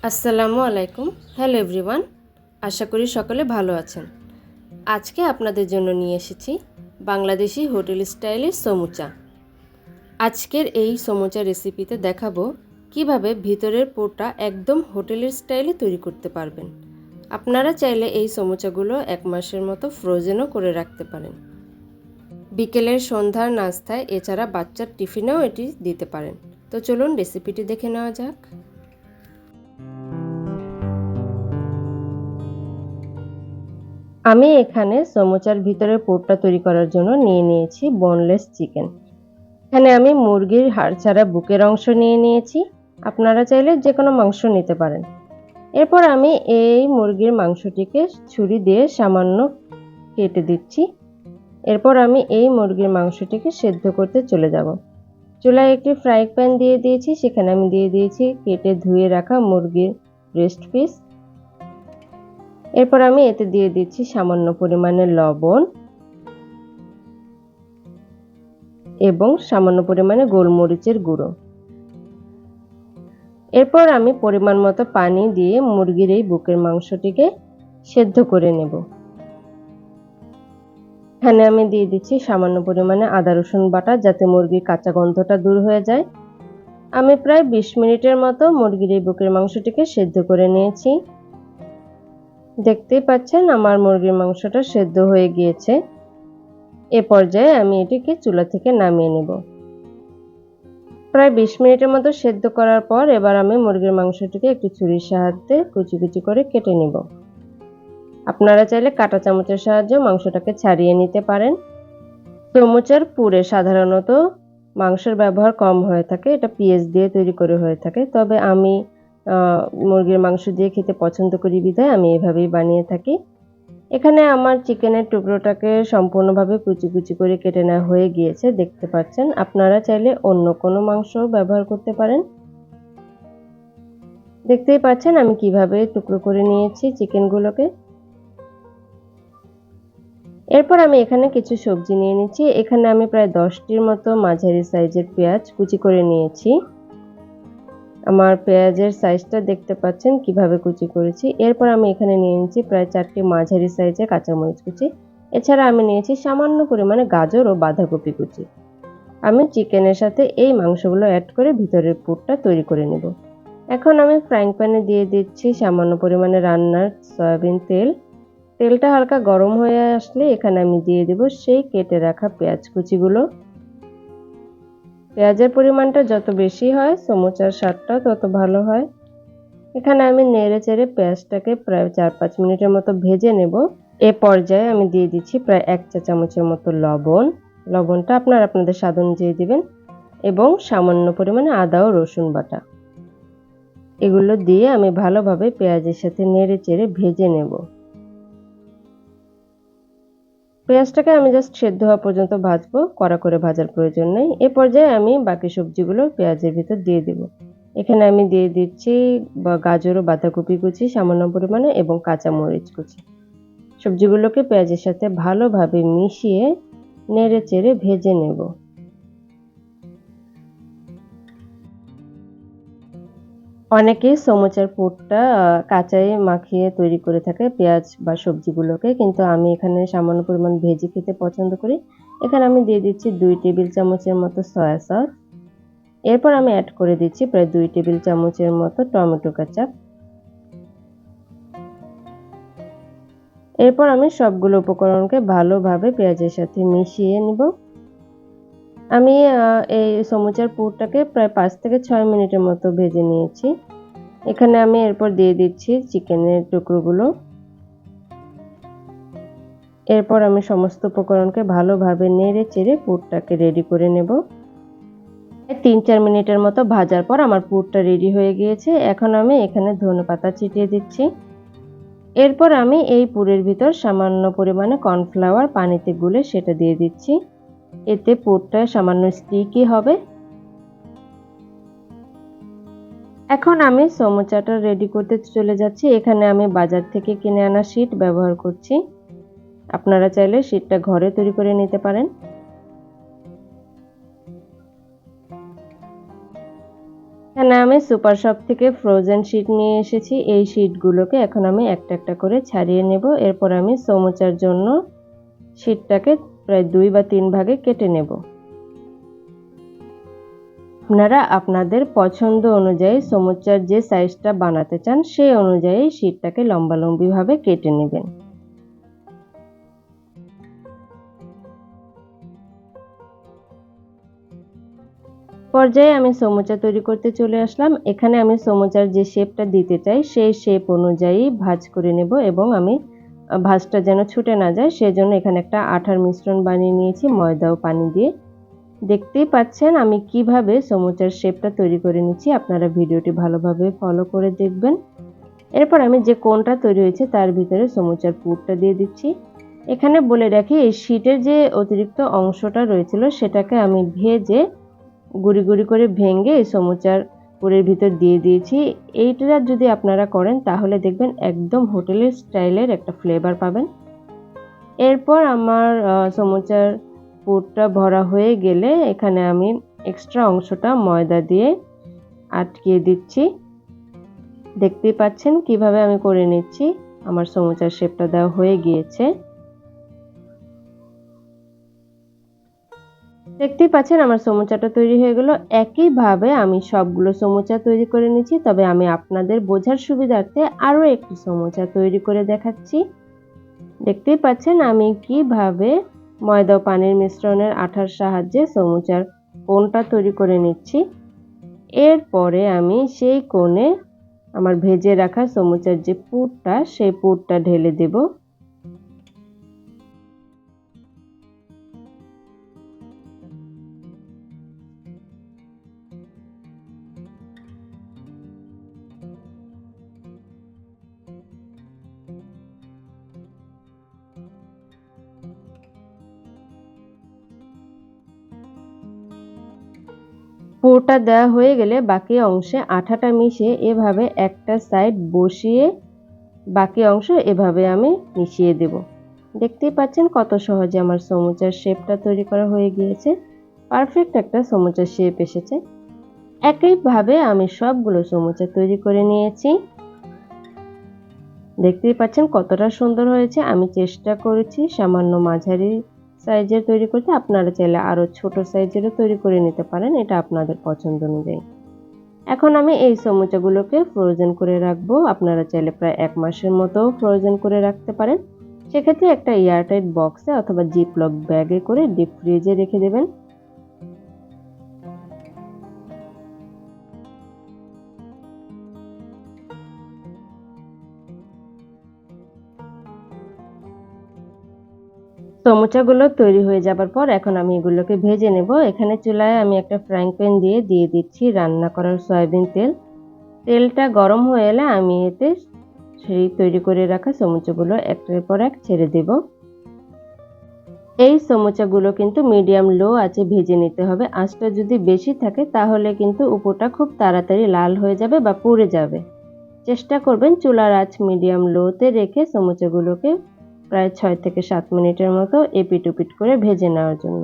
আসসালামু আলাইকুম। Hello everyone, আশা করি সকলে ভালো আছেন। আজকে আপনাদের জন্য নিয়ে এসেছি বাংলাদেশি হোটেল স্টাইলের সমুচা। আজকের এই সমুচা রেসিপিতে দেখাবো কিভাবে ভিতরের পুরটা একদম হোটেলের স্টাইলে তৈরি করতে পারবেন। আপনারা চাইলে এই সমুচাগুলো 1 মাসের মতো ফ্রোজেনও করে রাখতে পারেন। বিকেলের সন্ধ্যার নাস্তায় এছাড়া বাচ্চার টিফিনেও এটি দিতে পারেন। তো চলুন রেসিপিটি দেখে নেওয়া যাক। আমি এখানে সমুচার ভিতরের পুরটা তৈরি করার জন্য নিয়ে নিয়েছি বোনলেস চিকেন। এখানে আমি মুরগির হাড় ছাড়া বুকের অংশ নিয়ে নিয়েছি। আপনারা চাইলে যে কোনো মাংস নিতে পারেন। এরপর আমি এই মুরগির মাংসটিকে ছুরি দিয়ে সামান্য কেটে দিচ্ছি। এরপর আমি এই মুরগির মাংসটিকে সেদ্ধ করতে চলে যাব। চুলায় একটি ফ্রাই প্যান দিয়ে দিয়েছি, সেখানে আমি দিয়ে দিয়েছি কেটে ধুয়ে রাখা মুরগির ব্রেস্ট পিস। এরপর আমি এতে দিয়ে দিচ্ছি সামান্য পরিমাণে লবণ এবং সামান্য পরিমাণে গোলমরিচের গুঁড়ো। এরপর আমি পরিমাণ মতো পানি দিয়ে মুরগির এই বুকের মাংসটিকে সেদ্ধ করে নেব। এখানে আমি দিয়ে দিচ্ছি সামান্য পরিমাণে আদা রসুন বাটা, যাতে মুরগির কাঁচা গন্ধটা দূর হয়ে যায়। আমি প্রায় 20 মিনিটের মতো মুরগির এই বুকের মাংসটিকে সেদ্ধ করে নিয়েছি। দেখতেই পাচ্ছেন আমার মুরগির মাংসটা সেদ্ধ হয়ে গিয়েছে। এ পর্যায়ে আমি এটিকে চুলা থেকে নামিয়ে নেব। প্রায় 20 মিনিটের মতো সেদ্ধ করার পর এবার আমি মুরগির মাংসটিকে একটি ছুরির সাহায্যে কুচি কুচি করে কেটে নিব। আপনারা চাইলে কাঁটা চামচের সাহায্যে মাংসটাকে ছাড়িয়ে নিতে পারেন। সমুচার পুরে সাধারণত মাংসের ব্যবহার কম হয়ে থাকে, এটা পেঁয়াজ দিয়ে তৈরি করে হয়ে থাকে। তবে আমি মুরগির মাংস দিয়ে খেতে পছন্দ করি বিধায় আমি এভাবেই বানিয়ে থাকি। এখানে আমার চিকেনের টুকরোটাকে সম্পূর্ণভাবে কুচি কুচি করে কেটে নেওয়া হয়ে গিয়েছে, দেখতে পাচ্ছেন। আপনারা চাইলে অন্য কোনো মাংস ব্যবহার করতে পারেন। দেখতেই পাচ্ছেন আমি কিভাবে টুকরো করে নিয়েছি চিকেনগুলোকে। এরপর আমি এখানে কিছু সবজি নিয়ে নিচ্ছি। এখানে আমি প্রায় 10টির মতো মাঝারি সাইজের পেঁয়াজ কুচি করে নিয়েছি। আমার পেঁয়াজের সাইজটা দেখতে পাচ্ছেন কিভাবে কুচি করেছি। এরপর আমি এখানে নিয়ে নিচ্ছি প্রায় 4টি মাঝারি সাইজের কাঁচামরিচ কুচি। এছাড়া আমি নিয়েছি সামান্য পরিমাণে গাজর ও বাঁধাকপি কুচি। আমি চিকেনের সাথে এই মাংসগুলো অ্যাড করে ভিতরের পুরটা তৈরি করে নেব। এখন আমি ফ্রাইং প্যানে দিয়ে দিচ্ছি সামান্য পরিমাণে রান্নার সয়াবিন তেল। তেলটা হালকা গরম হয়ে আসলে এখানে আমি দিয়ে দেব সেই কেটে রাখা পেঁয়াজ কুচিগুলো। পেঁয়াজের পরিমাণটা যত বেশি হয় সমুচার স্বাদটাও তত ভালো হয়। এখানে আমি নেড়ে চেড়ে পেঁয়াজটাকে প্রায় 4-5 মিনিটের মতো ভেজে নেব। এ পর্যায়ে আমি দিয়ে দিচ্ছি প্রায় 1 চা চামচের মতো লবণ। লবণটা আপনারা আপনাদের স্বাদ অনুযায়ী দিবেন এবং সামান্য পরিমাণে আদা ও রসুন বাটা। এগুলো দিয়ে আমি ভালোভাবে পেঁয়াজের সাথে নেড়ে চেড়ে ভেজে নেব। পেঁয়াজটাকে আমি জাস্ট সেদ্ধ হওয়া পর্যন্ত ভাজবো, কড়া করে ভাজার প্রয়োজন নেই। এ পর্যায়ে আমি বাকি সবজিগুলো পেঁয়াজের ভিতর দিয়ে দেব। এখানে আমি দিয়ে দিচ্ছি গাজর ও বাঁধাকপি কুচি সামান্য পরিমাণে এবং কাঁচামরিচ কুচি। সবজিগুলোকে পেঁয়াজের সাথে ভালোভাবে মিশিয়ে নেড়ে চেড়ে ভেজে নেব। অনেকেই সমুচার পুরটা কাঁচাই মাখিয়ে তৈরি করে থাকে পেঁয়াজ বা সবজিগুলোকে, কিন্তু আমি এখানে সামান্য পরিমাণ ভেজে খেতে পছন্দ করি। এখানে আমি দিয়ে দিচ্ছি 2 টেবিল চামচের মতো সয়া সস। এরপর আমি অ্যাড করে দিচ্ছি প্রায় 2 টেবিল চামচের মতো টমেটো কেচাপ। এরপর আমি সবগুলো উপকরণকে ভালোভাবে পেঁয়াজের সাথে মিশিয়ে নিব। আমি এই সমুচার পুরটাকে প্রায় 5 থেকে 6 মিনিটের মতো ভেজে নিয়েছি। এখানে আমি এরপর দিয়ে দিচ্ছি চিকেনের টুকরোগুলো। এরপর আমি সমস্ত উপকরণকে ভালোভাবে নেড়ে চেড়ে পুরটাকে রেডি করে নেব। 3-4 মিনিটের মতো ভাজার পর আমার পুরটা রেডি হয়ে গিয়েছে। এখন আমি এখানে ধনেপাতা ছিটিয়ে দিচ্ছি। এরপর আমি এই পুরের ভিতর সামান্য পরিমাণে কর্নফ্লাওয়ার পানিতে গুলে সেটা দিয়ে দিচ্ছি। এতে পুরটা সামান্য স্টিকি হবে। এখন আমি সমুচাটা রেডি করতে চলে যাচ্ছি। এখানে আমি বাজার থেকে কিনে আনা শিট ব্যবহার করছি। আপনারা চাইলে শিটটা ঘরে তৈরি করে নিতে পারেন। এখানে আমি সুপার শপ থেকে ফ্রোজেন শিট নিয়ে এসেছি। এই শিটগুলোকে এখন আমি একটা একটা করে ছাড়িয়ে নেব। এরপর আমি সমুচার জন্য শিটটাকে প্রায় 2 বা 3 ভাগে কেটে নেব। আপনারা আপনাদের পছন্দ অনুযায়ী সমুচার যে সাইজটা বানাতে চান সেই অনুযায়ী শিটটাকে লম্বালম্বিভাবে কেটে নেবেন। পর্যায়ে আমি সমুচা তৈরি করতে চলে আসলাম। এখানে আমি সমুচার যে শেপটা দিতে চাই সেই শেপ অনুযায়ী ভাঁজ করে নেব এবং আমি ভাঁজটা যেন ছুটে না যায় সেজন্য এখানে একটা আঠার মিশ্রণ বানিয়ে নিয়েছি ময়দা ও পানি দিয়ে। দেখতেই পাচ্ছেন আমি কিভাবে সমুচার শেপটা তৈরি করে নিচ্ছি। আপনারা ভিডিওটি ভালোভাবে ফলো করে দেখবেন। এরপর আমি যে কোণটা তৈরি হয়েছে তার ভিতরে সমুচার পুরটা দিয়ে দিচ্ছি। এখানে বলে রাখি এই শিটের যে অতিরিক্ত অংশটা রয়েছিল সেটাকে আমি ভেজে গুঁড়ি গুঁড়ি করে ভেঙে এই সমুচার পুরের ভিতর দিয়ে দিয়েছি। এইটা যদি আপনারা করেন তাহলে দেখবেন একদম হোটেলের স্টাইলের একটা ফ্লেভার পাবেন। এরপর আমার সমুচার পুরটা ভরা হয়ে গেলে এখানে আমি এক্সট্রা অংশটা ময়দা দিয়ে আটকিয়ে দিচ্ছি। দেখতেই পাচ্ছেন কিভাবে আমি করে নিচ্ছি। আমার সমুচার শেপটা দেওয়া হয়ে গিয়েছে। দেখতেই পাচ্ছেন আমার সমুচাটা তৈরি হয়ে গেল। একইভাবে আমি সবগুলো সমুচা তৈরি করে নিচ্ছি, তবে আমি আপনাদের বোঝার সুবিধার্থে আরও একটি সমুচা তৈরি করে দেখাচ্ছি। দেখতেই পাচ্ছেন আমি কিভাবে ময়দা ও পানির মিশ্রণের আঠার সাহায্যে সমুচার কোণটা তৈরি করে নিচ্ছি। এরপরে আমি সেই কোণে আমার ভেজে রাখা সমুচার যে পুরটা সেই পুরটা ঢেলে দেব। পুরটা দেওয়া হয়ে গেলে বাকি অংশে আঠাটা মিশিয়ে এভাবে একটা সাইড বসিয়ে বাকি অংশ এভাবে আমি মিশিয়ে দেব। দেখতেই পাচ্ছেন কত সহজে আমার সমুচার শেপটা তৈরি করা হয়ে গিয়েছে। পারফেক্ট একটা সমুচার শেপ এসেছে। একইভাবে আমি সবগুলো সমুচা তৈরি করে নিয়েছি। দেখতেই পাচ্ছেন কতটা সুন্দর হয়েছে। আমি চেষ্টা করেছি সামান্য মাঝারি সাইজের তৈরি করতে। আপনারা চাইলে আরো ছোট সাইজেরও তৈরি করে নিতে পারেন, এটা আপনাদের পছন্দ অনুযায়ী। এখন আমি এই সমুচাগুলোকে ফ্রোজেন করে রাখবো। আপনারা চাইলে প্রায় 1 মাসের মতো ফ্রোজেন করে রাখতে পারেন। সেক্ষেত্রে একটা এয়ারটাইট বক্সে অথবা জিপলক ব্যাগে করে ডিপ ফ্রিজে রেখে দেবেন। সমুচাগুলো তৈরি হয়ে যাবার পর এখন আমি এগুলোকে ভেজে নেব। এখানে চুলায় আমি একটা ফ্রাইং প্যান দিয়ে দিচ্ছি রান্না করার সয়াবিন তেল। তেলটা গরম হয়ে এলে আমি এতে সেই তৈরি করে রাখা সমুচাগুলো একটার পর এক ছেড়ে দেব। এই সমুচাগুলো কিন্তু মিডিয়াম লো আঁচে ভেজে নিতে হবে। আঁচটা যদি বেশি থাকে তাহলে কিন্তু উপরটা খুব তাড়াতাড়ি লাল হয়ে যাবে বা পুড়ে যাবে। চেষ্টা করবেন চুলার আঁচ মিডিয়াম লোতে রেখে সমুচাগুলোকে প্রায় 6 থেকে 7 মিনিটের মতো এপিট ওপিট করে ভেজে নেওয়ার জন্য।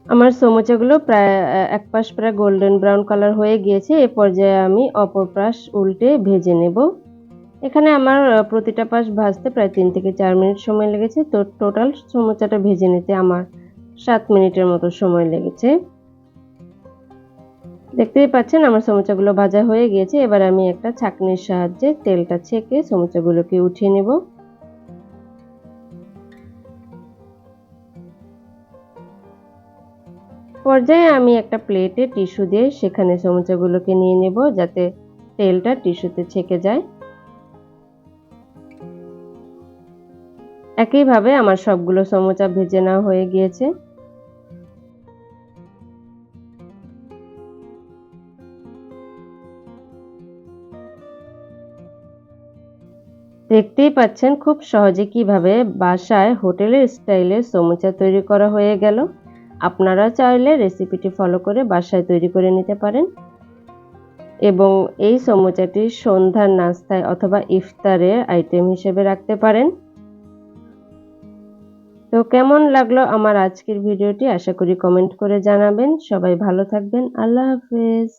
আমার সমুচাগুলো প্রায় এক পাশ প্রায় গোল্ডেন ব্রাউন কালার হয়ে গিয়েছে। এ পর্যায়ে আমি অপর পাশ উল্টে ভেজে নেব। এখানে আমার প্রতিটা পাশ ভাজতে প্রায় 3 থেকে 4 মিনিট সময় লেগেছে। তো টোটাল সমুচাটা ভেজে নিতে আমার 7 মিনিটের মতো সময় লেগেছে। দেখতেই পাচ্ছেন আমার সমুচাগুলো ভাজা হয়ে গিয়েছে। এবার আমি একটা ছাঁকনির সাহায্যে তেলটা ছেঁকে সমুচাগুলোকে উঠিয়ে নেব। পর্যায়ে আমি একটা প্লেটে টিস্যু দিয়ে সেখানে সমুচাগুলোকে নিয়ে নেব যাতে তেলটা টিস্যুতে ছেঁকে যায়। একইভাবে আমার সবগুলো সমুচা ভেজে নেওয়া হয়ে গিয়েছে। দেখতেই পাচ্ছেন খুব সহজে কিভাবে বাসায় হোটেলের স্টাইলে সমুচা তৈরি করা হয়ে গেল। আপনারা চাইলে রেসিপিটি ফলো করে বাসায় তৈরি করে নিতে পারেন এবং এই সমুচাটি সন্ধ্যার নাস্তায় অথবা ইফতারের আইটেম হিসেবে রাখতে পারেন। তো কেমন লাগলো আমার আজকের ভিডিওটি আশা করি কমেন্ট করে জানাবেন। সবাই ভালো থাকবেন। আল্লাহ হাফেজ।